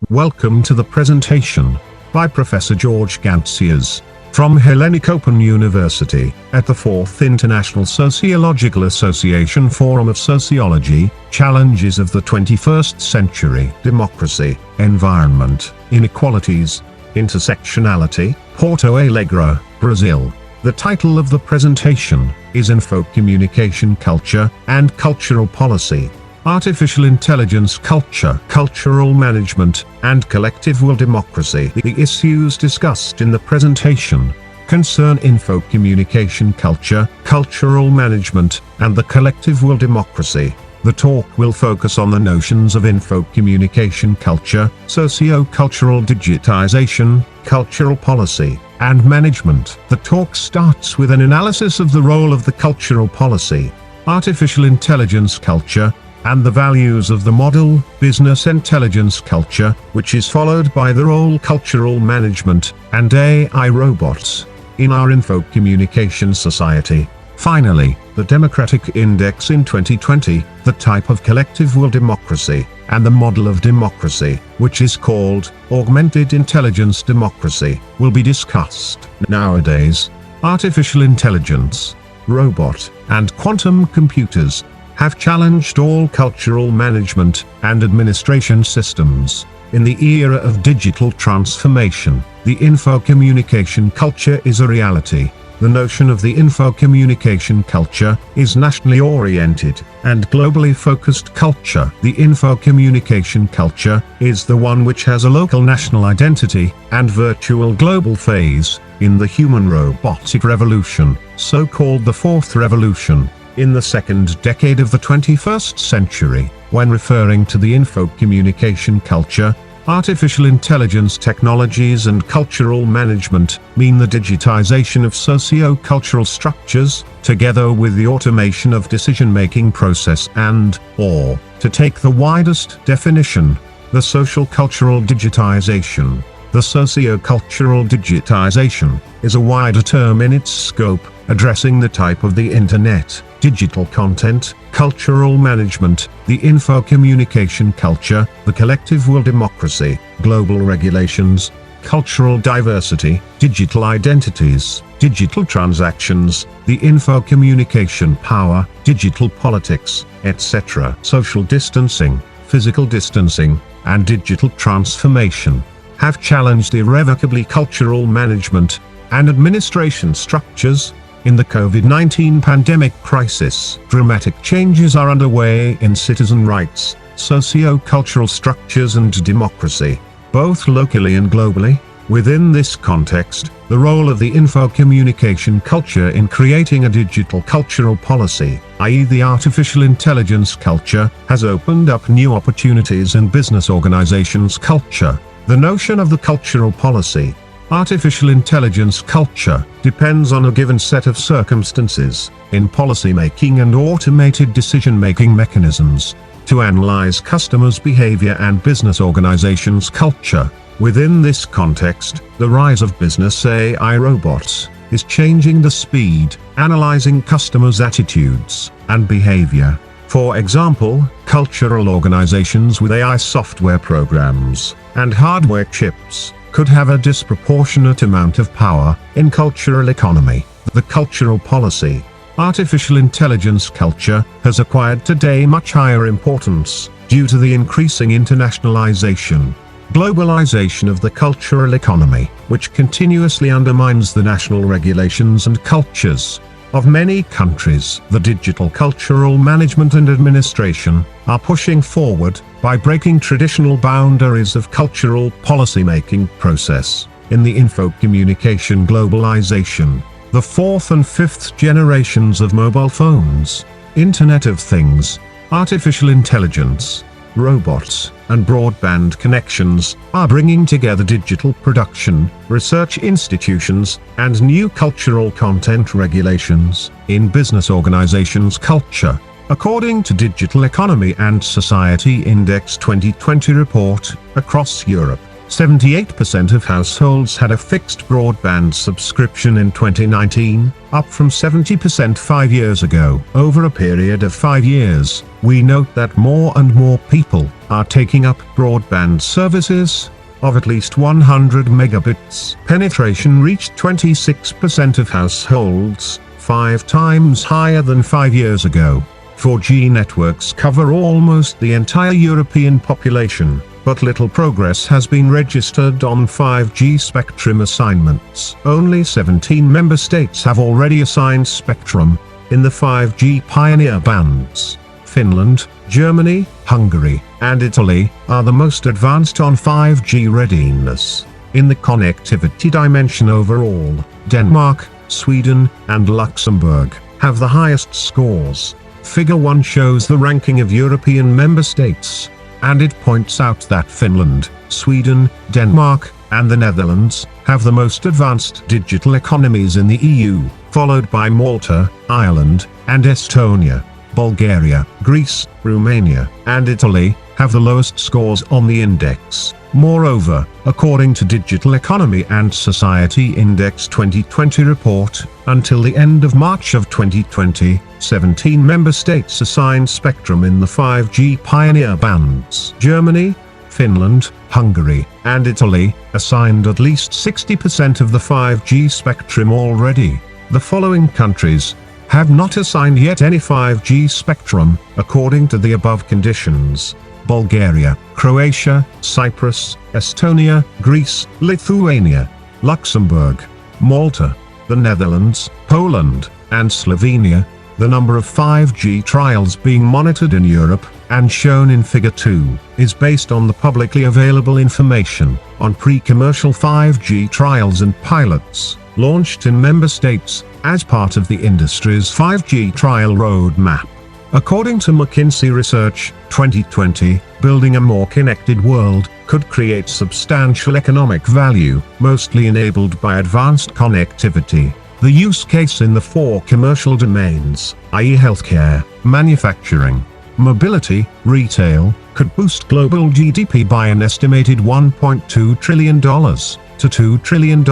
Welcome to the presentation by Professor George Gantsias from Hellenic Open University at the 4th International Sociological Association Forum of Sociology, Challenges of the 21st Century, Democracy, Environment, Inequalities, Intersectionality, Porto Alegre, Brazil. The title of the presentation is Infocommunication Culture and Cultural Policy. Artificial Intelligence Culture, Cultural Management, and Collective Will Democracy. The issues discussed in the presentation concern infocommunication culture, cultural management, and the collective will democracy. The talk will focus on the notions of infocommunication culture, socio-cultural digitization, cultural policy, and management. The talk starts with an analysis of the role of the cultural policy, artificial intelligence culture, and the values of the model, business intelligence culture, which is followed by the role cultural management, and AI robots, in our infocommunication society. Finally, the Democratic Index in 2020, the type of collective will democracy, and the model of democracy, which is called augmented intelligence democracy, will be discussed. Nowadays, artificial intelligence, robot, and quantum computers have challenged all cultural management and administration systems. In the era of digital transformation, the infocommunication culture is a reality. The notion of the infocommunication culture is nationally oriented and globally focused culture. The infocommunication culture is the one which has a local national identity and virtual global phase in the human robotic revolution, so-called the fourth revolution. In the second decade of the 21st century, when referring to the infocommunication culture, artificial intelligence technologies and cultural management mean the digitization of socio-cultural structures, together with the automation of decision-making process and, or, to take the widest definition, the social-cultural digitization. The socio-cultural digitization is a wider term in its scope, addressing the type of the Internet, digital content, cultural management, the infocommunication culture, the collective will democracy, global regulations, cultural diversity, digital identities, digital transactions, the infocommunication power, digital politics, etc. Social distancing, physical distancing, and digital transformation have challenged irrevocably cultural management and administration structures. In the COVID-19 pandemic crisis, dramatic changes are underway in citizen rights, socio-cultural structures and democracy, both locally and globally. Within this context, the role of the infocommunication culture in creating a digital cultural policy, i.e. the artificial intelligence culture, has opened up new opportunities in business organizations' culture. The notion of the cultural policy, artificial intelligence culture, depends on a given set of circumstances, in policymaking and automated decision-making mechanisms, to analyze customers' behavior and business organizations' culture. Within this context, the rise of business AI robots is changing the speed, analyzing customers' attitudes and behavior. For example, cultural organizations with AI software programs and hardware chips could have a disproportionate amount of power in cultural economy. The cultural policy, artificial intelligence culture, has acquired today much higher importance due to the increasing internationalization, globalization of the cultural economy, which continuously undermines the national regulations and cultures of many countries. The digital cultural management and administration are pushing forward by breaking traditional boundaries of cultural policymaking process. In the infocommunication globalization, the fourth and fifth generations of mobile phones, Internet of Things, artificial intelligence, robots, and broadband connections are bringing together digital production, research institutions, and new cultural content regulations in business organizations' culture. According to Digital Economy and Society Index 2020 report, across Europe, 78% of households had a fixed broadband subscription in 2019, up from 70% 5 years ago. Over a period of 5 years, we note that more and more people are taking up broadband services of at least 100 megabits. Penetration reached 26% of households, 5 times higher than 5 years ago. 4G networks cover almost the entire European population, but little progress has been registered on 5G spectrum assignments. Only 17 member states have already assigned spectrum in the 5G pioneer bands. Finland, Germany, Hungary, and Italy are the most advanced on 5G readiness. In the connectivity dimension overall, Denmark, Sweden, and Luxembourg have the highest scores. Figure 1 shows the ranking of European member states, and it points out that Finland, Sweden, Denmark, and the Netherlands have the most advanced digital economies in the EU, followed by Malta, Ireland, and Estonia. Bulgaria, Greece, Romania, and Italy have the lowest scores on the index. Moreover, according to Digital Economy and Society Index 2020 report, until the end of March of 2020, 17 member states assigned spectrum in the 5G pioneer bands. Germany, Finland, Hungary, and Italy assigned at least 60% of the 5G spectrum already. The following countries have not assigned yet any 5G spectrum, according to the above conditions: Bulgaria, Croatia, Cyprus, Estonia, Greece, Lithuania, Luxembourg, Malta, the Netherlands, Poland, and Slovenia. The number of 5G trials being monitored in Europe, and shown in Figure 2, is based on the publicly available information on pre-commercial 5G trials and pilots launched in member states as part of the industry's 5G trial roadmap. According to McKinsey Research 2020, building a more connected world could create substantial economic value, mostly enabled by advanced connectivity. The use case in the 4 commercial domains, i.e. healthcare, manufacturing, mobility, retail, could boost global GDP by an estimated $1.2 trillion to $2 trillion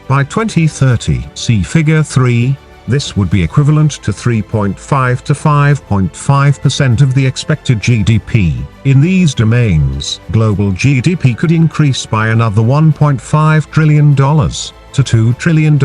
by 2030. See Figure 3. This would be equivalent to 3.5 to 5.5% of the expected GDP. In these domains, global GDP could increase by another $1.5 trillion to $2 trillion,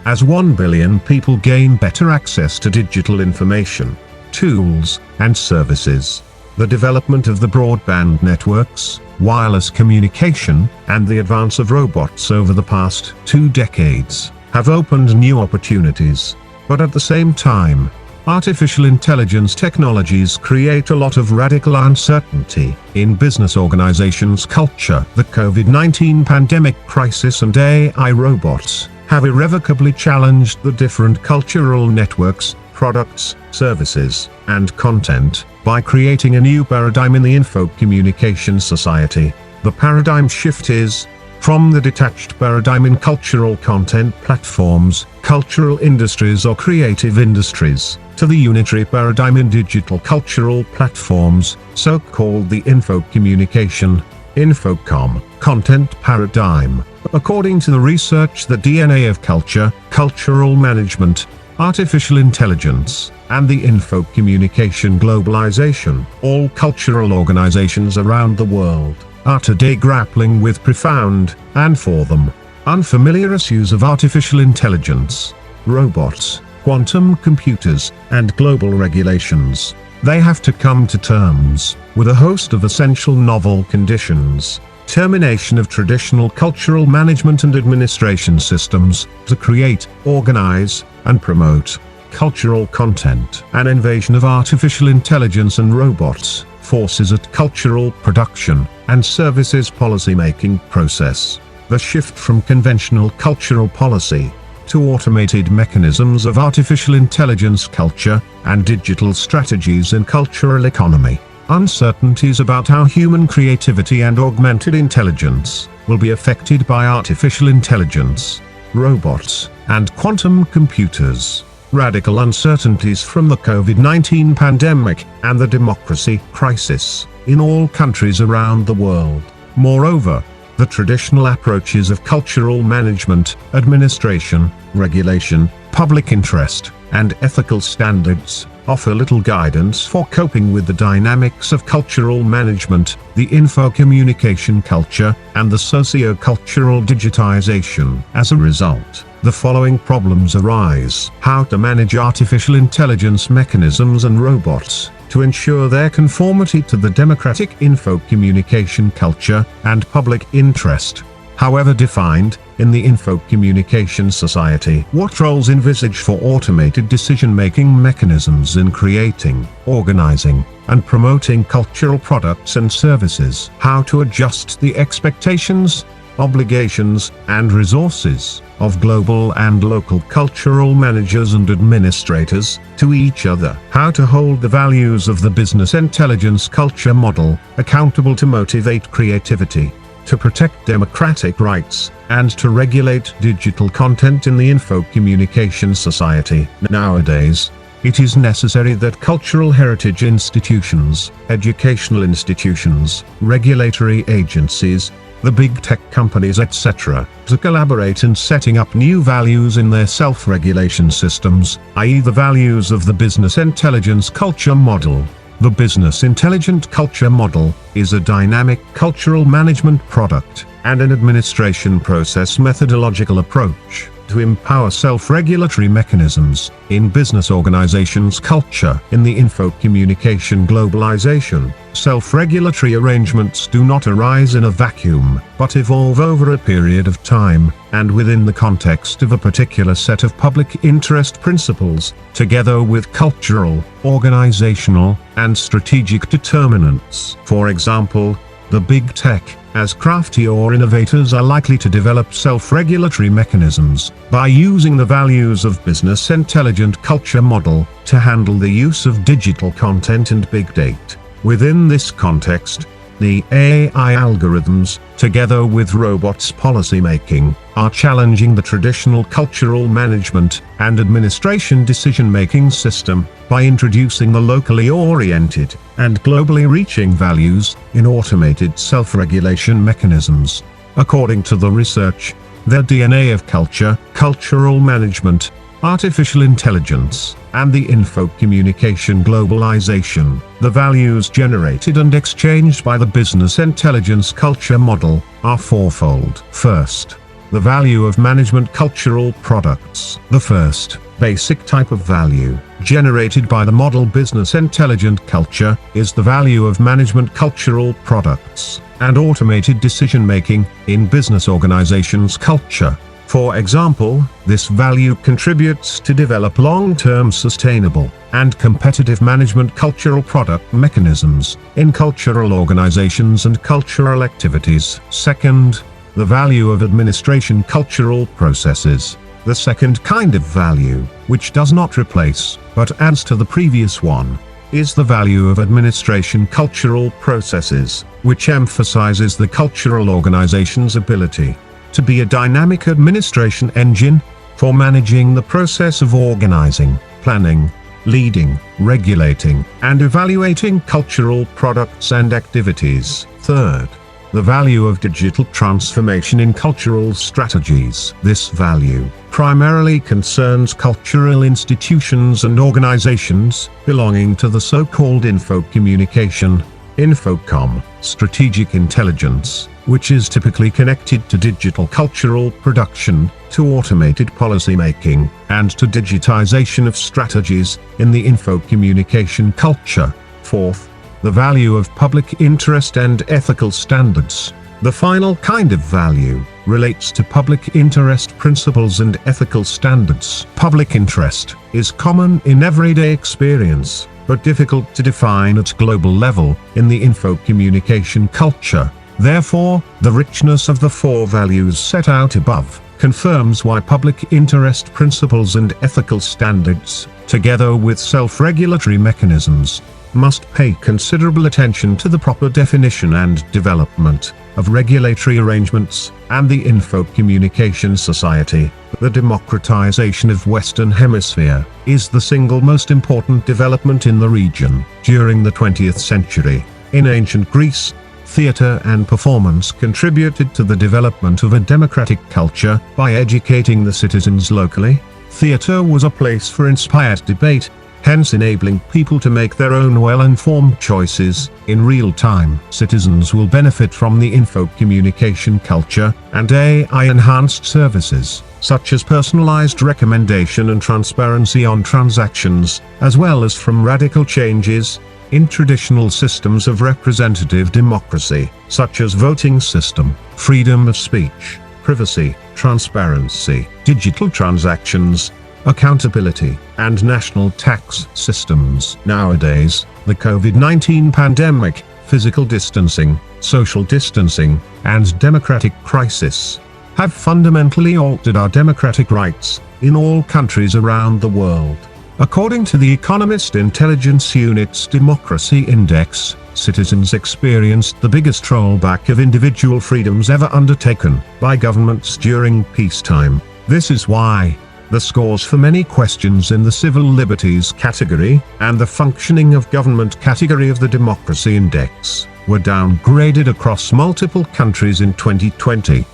as 1 billion people gain better access to digital information, tools, and services. The development of the broadband networks, wireless communication, and the advance of robots over the past 2 decades have opened new opportunities. But at the same time, artificial intelligence technologies create a lot of radical uncertainty in business organizations' culture. The COVID-19 pandemic crisis and AI robots have irrevocably challenged the different cultural networks, products, services, and content by creating a new paradigm in the info communication society. The paradigm shift is from the detached paradigm in cultural content platforms, cultural industries or creative industries, to the unitary paradigm in digital cultural platforms, so-called the info communication, Infocom, content paradigm. According to the research The DNA of Culture, Cultural Management, Artificial Intelligence, and the Info Communication Globalization, all cultural organizations around the world are today grappling with profound, and for them, unfamiliar issues of artificial intelligence, robots, quantum computers, and global regulations. They have to come to terms with a host of essential novel conditions, termination of traditional cultural management and administration systems to create, organize, and promote cultural content. An invasion of artificial intelligence and robots forces at cultural production and services policymaking process. The shift from conventional cultural policy to automated mechanisms of artificial intelligence culture and digital strategies in cultural economy. Uncertainties about how human creativity and augmented intelligence will be affected by artificial intelligence, robots, and quantum computers. Radical uncertainties from the COVID-19 pandemic and the democracy crisis in all countries around the world. Moreover, The traditional approaches of cultural management, administration, regulation, public interest, and ethical standards offer little guidance for coping with the dynamics of cultural management, the info-communication culture, and the socio-cultural digitization. As a result, the following problems arise: how to manage artificial intelligence mechanisms and robots to ensure their conformity to the democratic info-communication culture and public interest, however defined, in the info-communication society. What roles envisage for automated decision-making mechanisms in creating, organizing, and promoting cultural products and services? How to adjust the expectations, obligations, and resources of global and local cultural managers and administrators to each other. How to hold the values of the business intelligence culture model accountable to motivate creativity, to protect democratic rights, and to regulate digital content in the info-communication society. Nowadays, it is necessary that cultural heritage institutions, educational institutions, regulatory agencies, the big tech companies etc., to collaborate in setting up new values in their self-regulation systems, i.e. the values of the business intelligence culture model. The Business Intelligent Culture Model is a dynamic cultural management product and an administration process methodological approach to empower self-regulatory mechanisms in business organizations' culture. In the info-communication globalization, self-regulatory arrangements do not arise in a vacuum, but evolve over a period of time, and within the context of a particular set of public interest principles, together with cultural, organizational, and strategic determinants. For example, the big tech, as crafty or innovators, are likely to develop self-regulatory mechanisms by using the values of business intelligent culture model to handle the use of digital content and big data. Within this context, the AI algorithms, together with robots policymaking, are challenging the traditional cultural management and administration decision-making system by introducing the locally oriented and globally reaching values in automated self-regulation mechanisms. According to the research, the DNA of culture, cultural management, artificial intelligence, and the info-communication globalization, the values generated and exchanged by the business intelligence culture model, are fourfold. First, the value of management cultural products. The first, basic type of value, generated by the model business intelligent culture, is the value of management cultural products and automated decision-making in business organizations' culture. For example, this value contributes to develop long-term sustainable and competitive management cultural product mechanisms in cultural organizations and cultural activities. Second, the value of administration cultural processes. The second kind of value, which does not replace, but adds to the previous one, is the value of administration cultural processes, which emphasizes the cultural organization's ability to be a dynamic administration engine for managing the process of organizing, planning, leading, regulating, and evaluating cultural products and activities. Third, the value of digital transformation in cultural strategies. This value primarily concerns cultural institutions and organizations belonging to the so-called info-communication, Infocom, strategic intelligence, which is typically connected to digital cultural production, to automated policymaking, and to digitization of strategies in the info-communication culture. Fourth, the value of public interest and ethical standards. The final kind of value relates to public interest principles and ethical standards. Public interest is common in everyday experience, but difficult to define at global level in the info-communication culture. Therefore, the richness of the four values set out above confirms why public interest principles and ethical standards, together with self-regulatory mechanisms, must pay considerable attention to the proper definition and development of regulatory arrangements and the info-communication society. The democratization of Western Hemisphere is the single most important development in the region. During the 20th century, in ancient Greece, theater and performance contributed to the development of a democratic culture by educating the citizens locally. Theater was a place for inspired debate, hence enabling people to make their own well-informed choices in real time. Citizens will benefit from the info-communication culture and AI-enhanced services, such as personalized recommendation and transparency on transactions, as well as from radical changes in traditional systems of representative democracy, such as voting system, freedom of speech, privacy, transparency, digital transactions, accountability, and national tax systems. Nowadays, the COVID-19 pandemic, physical distancing, social distancing, and democratic crisis have fundamentally altered our democratic rights in all countries around the world. According to the Economist Intelligence Unit's Democracy Index, citizens experienced the biggest rollback of individual freedoms ever undertaken by governments during peacetime. This is why the scores for many questions in the civil liberties category and the functioning of government category of the Democracy Index were downgraded across multiple countries in 2020.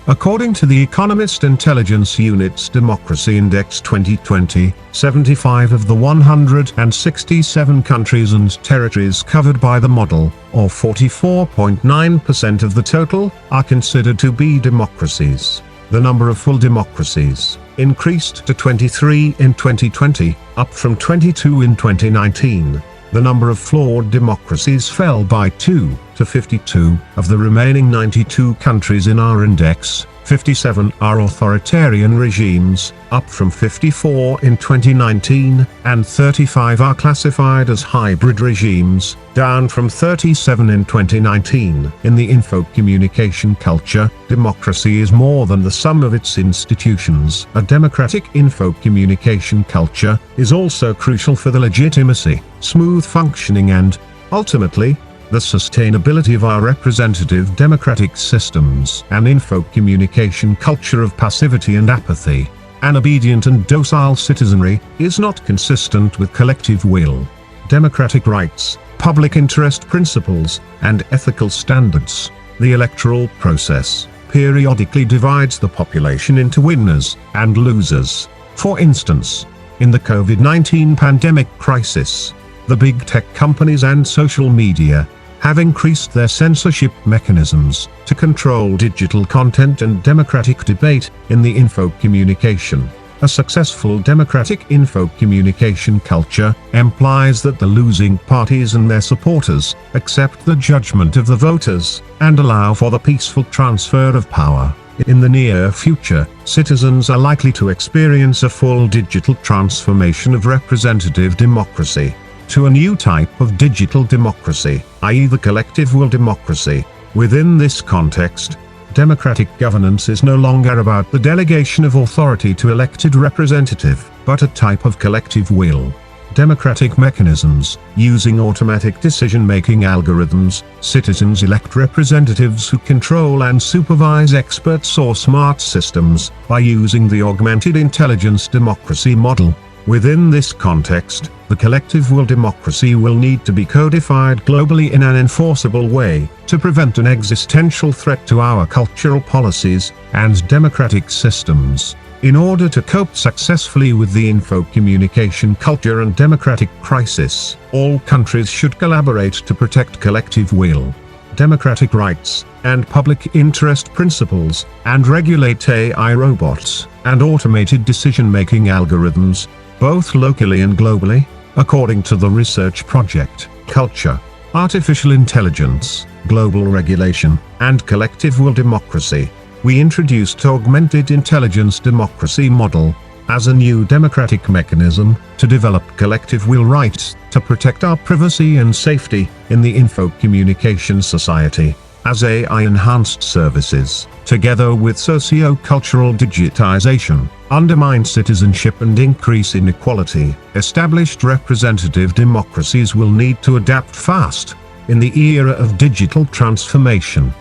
According to the Economist Intelligence Unit's Democracy Index 2020, 75 of the 167 countries and territories covered by the model, or 44.9% of the total, are considered to be democracies. The number of full democracies increased to 23 in 2020, up from 22 in 2019. The number of flawed democracies fell by 2 to 52. Of the remaining 92 countries in our index, 57 are authoritarian regimes, up from 54 in 2019, and 35 are classified as hybrid regimes, down from 37 in 2019. In the info-communication culture, democracy is more than the sum of its institutions. A democratic info-communication culture is also crucial for the legitimacy, smooth functioning and, ultimately, the sustainability of our representative democratic systems. An info-communication culture of passivity and apathy, an obedient and docile citizenry, is not consistent with collective will, democratic rights, public interest principles, and ethical standards. The electoral process periodically divides the population into winners and losers. For instance, in the COVID-19 pandemic crisis, the big tech companies and social media have increased their censorship mechanisms to control digital content and democratic debate in the info-communication. A successful democratic info-communication culture implies that the losing parties and their supporters accept the judgment of the voters and allow for the peaceful transfer of power. In the near future, citizens are likely to experience a full digital transformation of representative democracy to a new type of digital democracy, i.e. the collective will democracy. Within this context, democratic governance is no longer about the delegation of authority to elected representative, but a type of collective will. Democratic mechanisms, using automatic decision-making algorithms, citizens elect representatives who control and supervise experts or smart systems by using the augmented intelligence democracy model. Within this context, the collective will democracy will need to be codified globally in an enforceable way to prevent an existential threat to our cultural policies and democratic systems. In order to cope successfully with the info-communication culture and democratic crisis, all countries should collaborate to protect collective will, democratic rights, and public interest principles, and regulate AI robots and automated decision-making algorithms, both locally and globally. According to the research project, Culture, Artificial Intelligence, Global Regulation, and Collective Will Democracy, we introduced Augmented Intelligence Democracy Model as a new democratic mechanism to develop collective will rights to protect our privacy and safety in the info-communication society. As AI-enhanced services, together with socio-cultural digitization, undermine citizenship and increase inequality, established representative democracies will need to adapt fast in the era of digital transformation.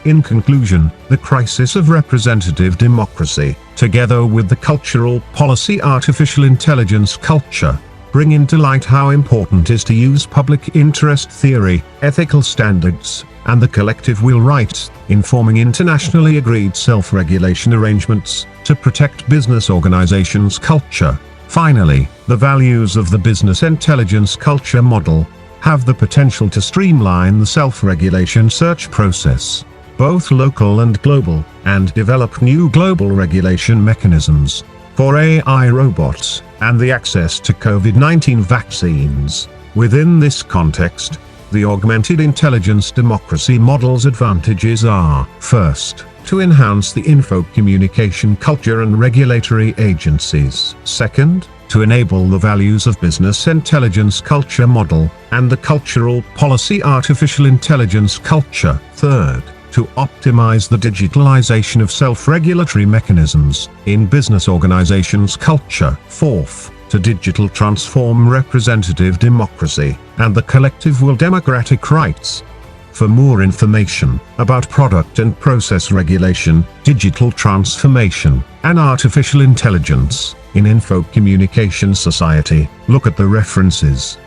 In conclusion, the crisis of representative democracy, together with the cultural policy artificial intelligence culture, bring into light how important it is to use public interest theory, ethical standards, and the collective will rights, in forming internationally agreed self-regulation arrangements, to protect business organizations' culture. Finally, the values of the business intelligence culture model have the potential to streamline the self-regulation search process, both local and global, and develop new global regulation mechanisms for AI robots and the access to COVID-19 vaccines. Within this context, the augmented intelligence democracy model's advantages are: first, to enhance the info communication culture and regulatory agencies; second, to enable the values of business intelligence culture model and the cultural policy artificial intelligence culture; third, to optimize the digitalization of self-regulatory mechanisms in business organizations culture; fourth, to digital transform representative democracy and the collective will democratic rights. For more information about product and process regulation, digital transformation, and artificial intelligence in info communication society, look at the references.